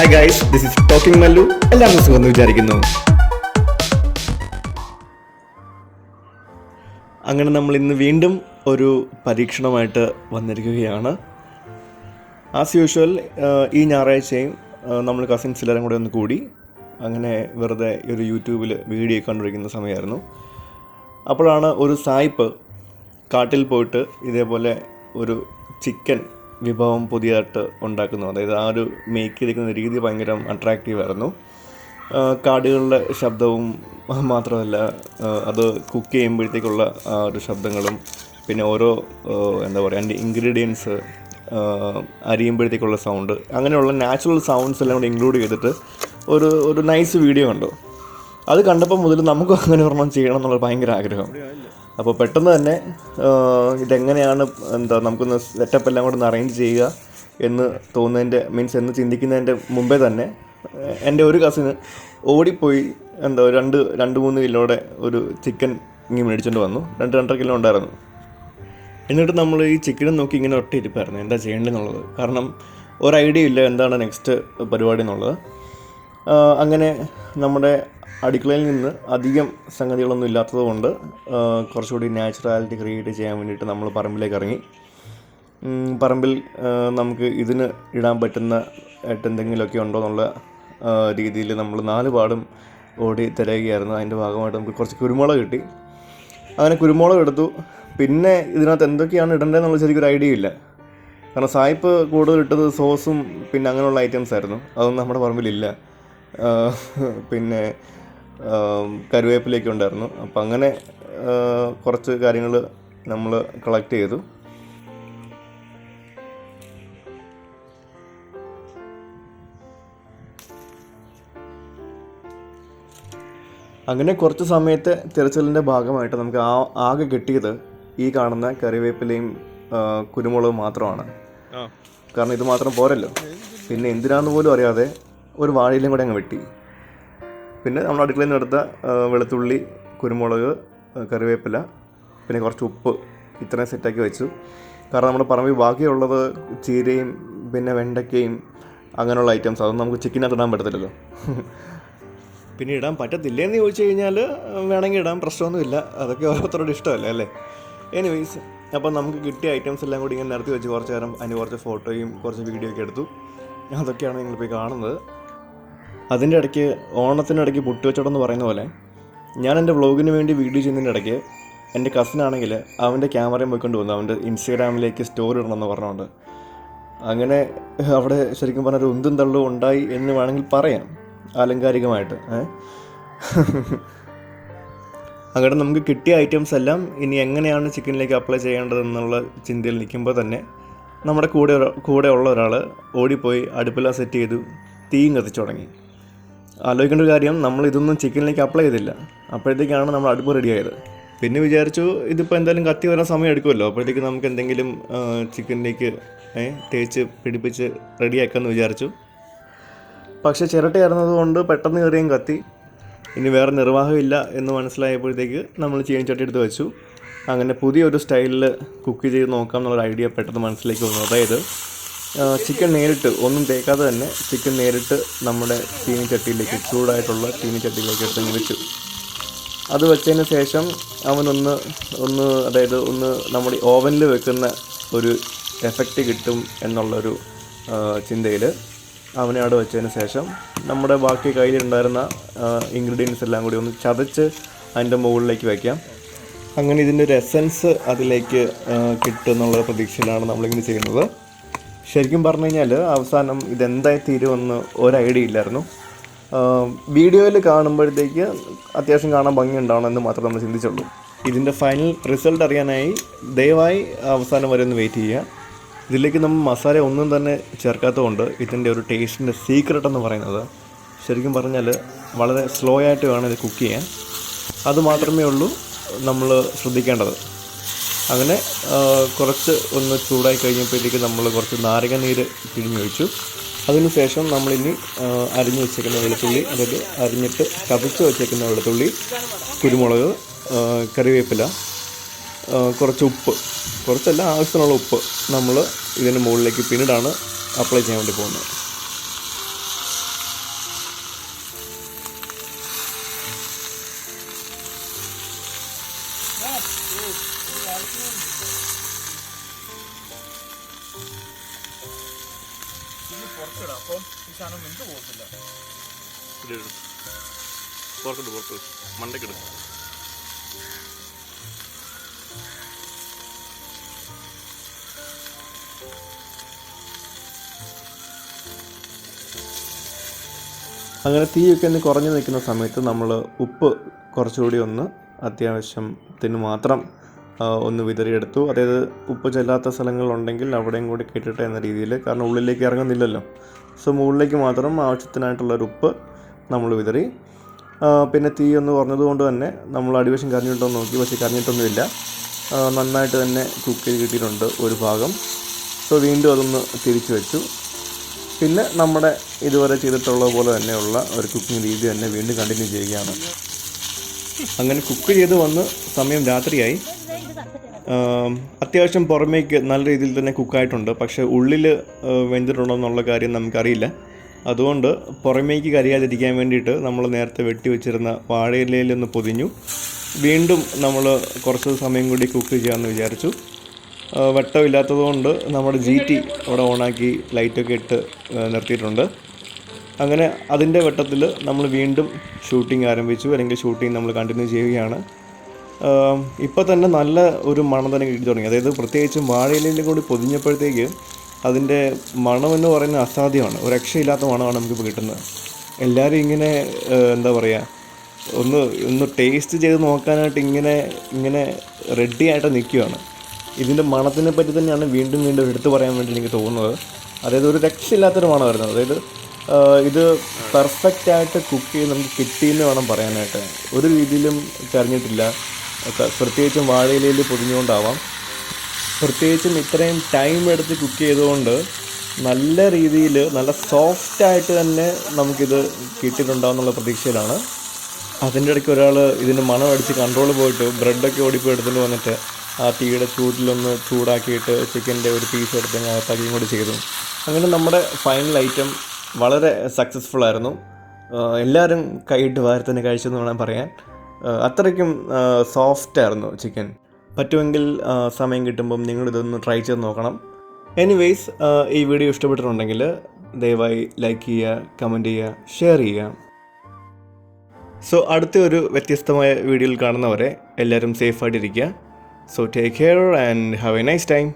Hi guys, this is Talking Mallu. എല്ലാവർക്കും സുഖം എന്ന് വിചാരിക്കുന്നു. അങ്ങനെ നമ്മൾ ഇന്ന് വീണ്ടും ഒരു പരീക്ഷണമായിട്ട് വന്നിരിക്കുകയാണ്. ആസ് യൂഷ്വൽ ഈ ഞായറാഴ്ചയും നമ്മൾ കസിൻസ് എല്ലാവരും കൂടെ ഒന്ന് കൂടി അങ്ങനെ വെറുതെ ഒരു യൂട്യൂബിൽ വീഡിയോ കണ്ടിരിക്കുന്ന സമയമായിരുന്നു. അപ്പോഴാണ് ഒരു സായിപ്പ് കാട്ടിൽ പോയിട്ട് ഇതേപോലെ ഒരു ചിക്കൻ വിഭവം പുതിയതായിട്ട് ഉണ്ടാക്കുന്നു. അതായത് ആ ഒരു മേക്ക് ചെയ്തിരിക്കുന്ന രീതി ഭയങ്കര അട്രാക്റ്റീവായിരുന്നു. കാടുകളുടെ ശബ്ദവും മാത്രമല്ല, അത് കുക്ക് ചെയ്യുമ്പോഴത്തേക്കുള്ള ആ ഒരു ശബ്ദങ്ങളും പിന്നെ ഓരോ അതിൻ്റെ ഇൻഗ്രീഡിയൻസ് അരിയുമ്പോഴത്തേക്കുള്ള സൗണ്ട്, അങ്ങനെയുള്ള നാച്ചുറൽ സൗണ്ട്സ് എല്ലാം കൂടെ ഇൻക്ലൂഡ് ചെയ്തിട്ട് ഒരു നൈസ് വീഡിയോ കണ്ടു. അത് കണ്ടപ്പോൾ മുതൽ നമുക്കും അങ്ങനെ ഒരെണ്ണം ചെയ്യണം എന്നുള്ള ഭയങ്കര ആഗ്രഹം. അപ്പോൾ പെട്ടെന്ന് തന്നെ ഇതെങ്ങനെയാണ് നമുക്കൊന്ന് സെറ്റപ്പ് എല്ലാം കൂടെ ഒന്ന് അറേഞ്ച് ചെയ്യുക എന്ന് തോന്നുന്നതിൻ്റെ എന്ന് ചിന്തിക്കുന്നതിൻ്റെ മുമ്പേ തന്നെ എൻ്റെ ഒരു കസിന് ഓടിപ്പോയി 2-3 കിലോയുടെ ഒരു ചിക്കൻ ഇങ്ങനെ മേടിച്ചുകൊണ്ട് വന്നു. 2-2.5 കിലോ ഉണ്ടായിരുന്നു. എന്നിട്ട് നമ്മൾ ഈ ചിക്കനും നോക്കി ഇങ്ങനെ ഒറ്റയിരിപ്പായിരുന്നു എന്താ ചെയ്യേണ്ടതെന്നുള്ളത്. കാരണം ഒരു ഐഡിയ ഇല്ല എന്താണ് നെക്സ്റ്റ് പരിപാടി എന്നുള്ളത്. അങ്ങനെ നമ്മുടെ അടുക്കളയിൽ നിന്ന് അധികം സംഗതികളൊന്നും ഇല്ലാത്തത് കൊണ്ട് കുറച്ചുകൂടി നാച്ചുറാലിറ്റി ക്രിയേറ്റ് ചെയ്യാൻ വേണ്ടിയിട്ട് നമ്മൾ പറമ്പിലേക്ക് ഇറങ്ങി. പറമ്പിൽ നമുക്ക് ഇതിന് ഇടാൻ പറ്റുന്ന എന്തെങ്കിലുമൊക്കെ ഉണ്ടോ എന്നുള്ള രീതിയിൽ നമ്മൾ 4 പാടും ഓടി തിരയുകയായിരുന്നു. അതിൻ്റെ ഭാഗമായിട്ട് നമുക്ക് കുറച്ച് കുരുമുളക് കിട്ടി. അങ്ങനെ കുരുമുളക് എടുത്തു. പിന്നെ ഇതിനകത്ത് എന്തൊക്കെയാണ് ഇടേണ്ടതെന്നുള്ള ശരിക്കൊരു ഐഡിയ ഇല്ല. കാരണം സായിപ്പ് കൂടുതൽ ഇട്ടത് സോസും പിന്നെ അങ്ങനെയുള്ള ഐറ്റംസ് ആയിരുന്നു. അതൊന്നും നമ്മുടെ പറമ്പിലില്ല. പിന്നെ കരുവേപ്പിലേക്ക് ഉണ്ടായിരുന്നു. അപ്പം അങ്ങനെ കുറച്ച് കാര്യങ്ങൾ നമ്മൾ കളക്ട് ചെയ്തു. അങ്ങനെ കുറച്ച് സമയത്തെ തിരച്ചിലിൻ്റെ ഭാഗമായിട്ട് നമുക്ക് ആകെ കിട്ടിയത് ഈ കാണുന്ന കറിവേപ്പിലയും കുരുമുളകും മാത്രമാണ്. കാരണം ഇത് മാത്രം പോരല്ലോ. പിന്നെ എന്തിനാന്ന് പോലും അറിയാതെ ഒരു വാഴയിലും കൂടെ അങ്ങ് വെട്ടി. പിന്നെ നമ്മൾ അടുക്കളയിൽ നിന്ന് എടുത്ത വെളുത്തുള്ളി, കുരുമുളക്, കറിവേപ്പില, പിന്നെ കുറച്ച് ഉപ്പ്, ഇത്രയും സെറ്റാക്കി വെച്ചു. കാരണം നമ്മുടെ പറമ്പിൽ ബാക്കിയുള്ളത് ചീരയും പിന്നെ വെണ്ടയ്ക്കയും അങ്ങനെയുള്ള ഐറ്റംസ്, അതൊന്നും നമുക്ക് ചിക്കനകത്ത് ഇടാൻ പറ്റത്തില്ലല്ലോ. പിന്നെ ഇടാൻ പറ്റത്തില്ലെന്ന് ചോദിച്ചു കഴിഞ്ഞാൽ വേണമെങ്കിൽ ഇടാൻ, പ്രശ്നമൊന്നുമില്ല. അതൊക്കെ ഓരോരുത്തരോട് ഇഷ്ടമല്ലേ അല്ലേ. എനിവേയ്സ്, അപ്പം നമുക്ക് കിട്ടിയ ഐറ്റംസ് എല്ലാം കൂടി ഇങ്ങനെ നിരത്തി വെച്ച് കുറച്ച് നേരം അതിന് കുറച്ച് ഫോട്ടോയും കുറച്ച് വീഡിയോ ഒക്കെ എടുത്തു. അതൊക്കെയാണ് നിങ്ങളിപ്പോൾ കാണുന്നത്. അതിൻ്റെ ഇടയ്ക്ക് ഓണത്തിനിടയ്ക്ക് പുട്ടുവച്ചോടം എന്ന് പറയുന്ന പോലെ ഞാൻ എൻ്റെ വ്ളോഗിന് വേണ്ടി വീഡിയോ ചെയ്യുന്നതിൻ്റെ ഇടയ്ക്ക് എൻ്റെ കസിനാണെങ്കിൽ അവൻ്റെ ക്യാമറയും പോയിക്കൊണ്ട് വന്നു അവൻ്റെ ഇൻസ്റ്റാഗ്രാമിലേക്ക് സ്റ്റോറി ഇടണമെന്ന് പറഞ്ഞുകൊണ്ട്. അങ്ങനെ അവിടെ ശരിക്കും പറഞ്ഞൊരു ഉന്തും തള്ളും ഉണ്ടായി എന്ന് വേണമെങ്കിൽ പറയാം, ആലങ്കാരികമായിട്ട്. അങ്ങനെ നമുക്ക് കിട്ടിയ ഐറ്റംസ് എല്ലാം ഇനി എങ്ങനെയാണ് ചിക്കനിലേക്ക് അപ്ലൈ ചെയ്യേണ്ടതെന്നുള്ള ചിന്തയിൽ നിൽക്കുമ്പോൾ തന്നെ നമ്മുടെ കൂടെ ഉള്ള ഒരാൾ ഓടിപ്പോയി അടുപ്പെല്ലാം സെറ്റ് ചെയ്തു, തീയും കത്തിച്ചു തുടങ്ങി. ആലോചിക്കേണ്ട ഒരു കാര്യം, നമ്മൾ ഇതൊന്നും ചിക്കനിലേക്ക് അപ്ലൈ ചെയ്തില്ല. അപ്പോഴത്തേക്കാണ് നമ്മൾ അടുപ്പ് റെഡിയായത്. പിന്നെ വിചാരിച്ചു ഇതിപ്പോൾ എന്തായാലും കത്തി വരാൻ സമയം എടുക്കുമല്ലോ, അപ്പോഴത്തേക്ക് നമുക്ക് എന്തെങ്കിലും ചിക്കനിലേക്ക് തേച്ച് പിടിപ്പിച്ച് റെഡിയാക്കാമെന്ന് വിചാരിച്ചു. പക്ഷേ ചിരട്ടയായിരുന്നത് കൊണ്ട് പെട്ടെന്ന് കയറിയും കത്തി. ഇനി വേറെ നിർവാഹമില്ല എന്ന് മനസ്സിലായപ്പോഴത്തേക്ക് നമ്മൾ ചീനച്ചട്ടി എടുത്ത് വെച്ചു. അങ്ങനെ പുതിയൊരു സ്റ്റൈലിൽ കുക്ക് ചെയ്ത് നോക്കാം എന്നുള്ളൊരു ഐഡിയ പെട്ടെന്ന് മനസ്സിലേക്ക് വന്നു. അതായത് ചിക്കൻ നേരിട്ട് ഒന്നും തേക്കാതെ തന്നെ ചിക്കൻ നേരിട്ട് നമ്മുടെ ചീനിച്ചട്ടിയിലേക്ക്, ചൂടായിട്ടുള്ള ചീനിച്ചട്ടിയിലേക്ക് എടുത്ത് വെച്ചു. അത് വെച്ചതിന് ശേഷം അവനൊന്ന് നമ്മുടെ ഓവനിൽ വെക്കുന്ന ഒരു എഫക്റ്റ് കിട്ടും എന്നുള്ളൊരു ചിന്തയിൽ അവനെ അവിടെ വെച്ചതിന് ശേഷം നമ്മുടെ ബാക്കി കയ്യിലുണ്ടായിരുന്ന ഇൻഗ്രീഡിയൻസ് എല്ലാം കൂടി ഒന്ന് ചതച്ച് അതിൻ്റെ മുകളിലേക്ക് വയ്ക്കാം. അങ്ങനെ ഇതിൻ്റെ ഒരു എസൻസ് അതിലേക്ക് കിട്ടും എന്നുള്ള പ്രതീക്ഷയിലാണ് നമ്മളിങ്ങനെ ചെയ്യുന്നത്. ശരിക്കും പറഞ്ഞു കഴിഞ്ഞാൽ അവസാനം ഇതെന്തായി തീരുമെന്ന് ഒരു ഐഡിയ ഇല്ലായിരുന്നു. വീഡിയോയിൽ കാണുമ്പോഴത്തേക്ക് അത്യാവശ്യം കാണാൻ ഭംഗിയുണ്ടാവണമെന്ന് മാത്രമേ നമ്മൾ ചിന്തിച്ചുള്ളൂ. ഇതിൻ്റെ ഫൈനൽ റിസൾട്ട് അറിയാനായി ദയവായി അവസാനം വരെ ഒന്ന് വെയിറ്റ് ചെയ്യുക. ഇതിലേക്ക് നമ്മൾ മസാല ഒന്നും തന്നെ ചേർക്കാത്തതുകൊണ്ട് ഇതിൻ്റെ ഒരു ടേസ്റ്റിൻ്റെ സീക്രട്ട് എന്ന് പറയുന്നത് ശരിക്കും പറഞ്ഞാൽ വളരെ സ്ലോ ആയിട്ട് വേണം ഇത് കുക്ക് ചെയ്യാൻ. അതുമാത്രമേ ഉള്ളൂ നമ്മൾ ശ്രദ്ധിക്കേണ്ടത്. അങ്ങനെ കുറച്ച് ഒന്ന് ചൂടായി കഴിഞ്ഞപ്പോഴത്തേക്ക് നമ്മൾ കുറച്ച് നാരങ്ങ നീര് പിഴിഞ്ഞൊഴിച്ചു. അതിനുശേഷം നമ്മളിനി അരിഞ്ഞ് വെച്ചേക്കുന്ന വെളുത്തുള്ളി, അതായത് അരിഞ്ഞിട്ട് ചതച്ച് വെച്ചേക്കുന്ന വെളുത്തുള്ളി, കുരുമുളക്, കറിവേപ്പില, കുറച്ച് ഉപ്പ്, കുറച്ചല്ല ആവശ്യത്തിനുള്ള ഉപ്പ് നമ്മൾ ഇതിന് മുകളിലേക്ക് പിന്നീടാണ് അപ്ലൈ ചെയ്യാൻ വേണ്ടി പോകുന്നത്. ഇത് പുറത്തിടാം, അപ്പം ഈ സാധനം വെന്ത് പോകത്തില്ല. പുറത്ത് മണ്ടക്കിടും. അങ്ങനെ തീയൊക്കെ ഒന്ന് കുറഞ്ഞു നിൽക്കുന്ന സമയത്ത് നമ്മൾ ഉപ്പ് കുറച്ചുകൂടി ഒന്ന് അത്യാവശ്യത്തിന് മാത്രം ഒന്ന് വിതറിയെടുത്തു. അതായത് ഉപ്പ് ചെല്ലാത്ത സ്ഥലങ്ങളുണ്ടെങ്കിൽ അവിടെയും കൂടി കേട്ടിട്ട് എന്ന രീതിയിൽ, കാരണം ഉള്ളിലേക്ക് ഇറങ്ങുന്നില്ലല്ലോ. സോ മുകളിലേക്ക് മാത്രം ആവശ്യത്തിനായിട്ടുള്ളൊരു ഉപ്പ് നമ്മൾ വിതറി. പിന്നെ തീ ഒന്ന് കുറഞ്ഞതുകൊണ്ട് തന്നെ നമ്മൾ അടിവശം കരിഞ്ഞിട്ടോ നോക്കി, പക്ഷേ കരിഞ്ഞിട്ടൊന്നുമില്ല. നന്നായിട്ട് തന്നെ കുക്ക് ചെയ്ത് കിട്ടിയിട്ടുണ്ട് ഒരു ഭാഗം. സോ വീണ്ടും അതൊന്ന് തിരിച്ചു വെച്ചു. പിന്നെ നമ്മുടെ ഇതുവരെ ചെയ്തിട്ടുള്ള പോലെ തന്നെയുള്ള ഒരു കുക്കിംഗ് രീതി തന്നെ വീണ്ടും കണ്ടിന്യൂ ചെയ്യുകയാണ്. അങ്ങനെ കുക്ക് ചെയ്ത് വന്ന് സമയം രാത്രിയായി. അത്യാവശ്യം പുറമേക്ക് നല്ല രീതിയിൽ തന്നെ കുക്കായിട്ടുണ്ട്, പക്ഷേ ഉള്ളിൽ വെന്തിട്ടുണ്ടോ എന്നുള്ള കാര്യം നമുക്കറിയില്ല. അതുകൊണ്ട് പുറമേക്ക് കരിയാതിരിക്കാൻ വേണ്ടിയിട്ട് നമ്മൾ നേരത്തെ വെട്ടി വെച്ചിരുന്ന വാഴയിലയിലൊന്ന് പൊതിഞ്ഞു. വീണ്ടും നമ്മൾ കുറച്ച് സമയം കൂടി കുക്ക് ചെയ്യാമെന്ന് വിചാരിച്ചു. വെട്ടമില്ലാത്തതുകൊണ്ട് നമ്മുടെ GT അവിടെ ഓണാക്കി ലൈറ്റൊക്കെ ഇട്ട് നിർത്തിയിട്ടുണ്ട്. അങ്ങനെ അതിൻ്റെ വെട്ടത്തിൽ നമ്മൾ വീണ്ടും ഷൂട്ടിംഗ് ആരംഭിച്ചു, അല്ലെങ്കിൽ ഷൂട്ടിംഗ് നമ്മൾ കണ്ടിന്യൂ ചെയ്യുകയാണ്. ഇപ്പോൾ തന്നെ നല്ല ഒരു മണം തന്നെ കിട്ടി തുടങ്ങി. അതായത് പ്രത്യേകിച്ചും വാഴയിലയിലും കൂടി പൊതിഞ്ഞപ്പോഴത്തേക്ക് അതിൻ്റെ മണമെന്ന് പറയുന്നത് അസാധ്യമാണ്. ഒരു രക്ഷയില്ലാത്ത മണമാണ് നമുക്കിപ്പോൾ കിട്ടുന്നത്. എല്ലാവരും ഇങ്ങനെ എന്താ പറയുക, ഒന്ന് ടേസ്റ്റ് ചെയ്ത് നോക്കാനായിട്ട് ഇങ്ങനെ റെഡി ആയിട്ട് നിൽക്കുകയാണ്. ഇതിൻ്റെ മണത്തിനെ പറ്റി തന്നെയാണ് വീണ്ടും എടുത്തു പറയാൻ വേണ്ടി എനിക്ക് തോന്നുന്നത്. അതായത് ഒരു രക്ഷയില്ലാത്തൊരു മണം വരുന്നത്. അതായത് ഇത് പെർഫെക്റ്റായിട്ട് കുക്ക് ചെയ്ത് നമുക്ക് കിട്ടിയെന്ന് വേണം പറയാനായിട്ട്. ഒരു രീതിയിലും കരിഞ്ഞിട്ടില്ല. പ്രത്യേകിച്ചും വാഴയിലയിൽ പൊതിഞ്ഞുകൊണ്ടാവാം. പ്രത്യേകിച്ചും ഇത്രയും ടൈം എടുത്ത് കുക്ക് ചെയ്തുകൊണ്ട് നല്ല രീതിയിൽ നല്ല സോഫ്റ്റായിട്ട് തന്നെ നമുക്കിത് കിട്ടിയിട്ടുണ്ടാവുന്നുള്ള പ്രതീക്ഷയിലാണ്. അതിൻ്റെ ഇടയ്ക്ക് ഒരാൾ ഇതിൻ്റെ മണം അടിച്ച് കൺട്രോൾ പോയിട്ട് ബ്രെഡൊക്കെ ഓടിപ്പോയി എടുത്തുകൊണ്ട് വന്നിട്ട് ആ തീയുടെ ചൂട്ടിലൊന്ന് ചൂടാക്കിയിട്ട് ചിക്കൻ്റെ ഒരു പീസ് എടുത്ത് അകത്താക്കിയും കൂടി ചെയ്തു. അങ്ങനെ നമ്മുടെ ഫൈനൽ ഐറ്റം വളരെ സക്സസ്ഫുൾ ആയിരുന്നു. എല്ലാവരും കൈയിട്ട് വാരി തന്നെ കഴിച്ചെന്ന് വേണം പറയാൻ. അത്രയ്ക്കും സോഫ്റ്റായിരുന്നു ചിക്കൻ. പറ്റുമെങ്കിൽ സമയം കിട്ടുമ്പം നിങ്ങളിതൊന്ന് ട്രൈ ചെയ്ത് നോക്കണം. എനിവേയ്സ്, ഈ വീഡിയോ ഇഷ്ടപ്പെട്ടിട്ടുണ്ടെങ്കിൽ ദയവായി ലൈക്ക് ചെയ്യുക, കമൻറ്റ് ചെയ്യുക, ഷെയർ ചെയ്യുക. സോ അടുത്ത ഒരു വ്യത്യസ്തമായ വീഡിയോയിൽ കാണുന്നവരെ എല്ലാവരും സേഫായിട്ടിരിക്കുക. So take care and have a nice time.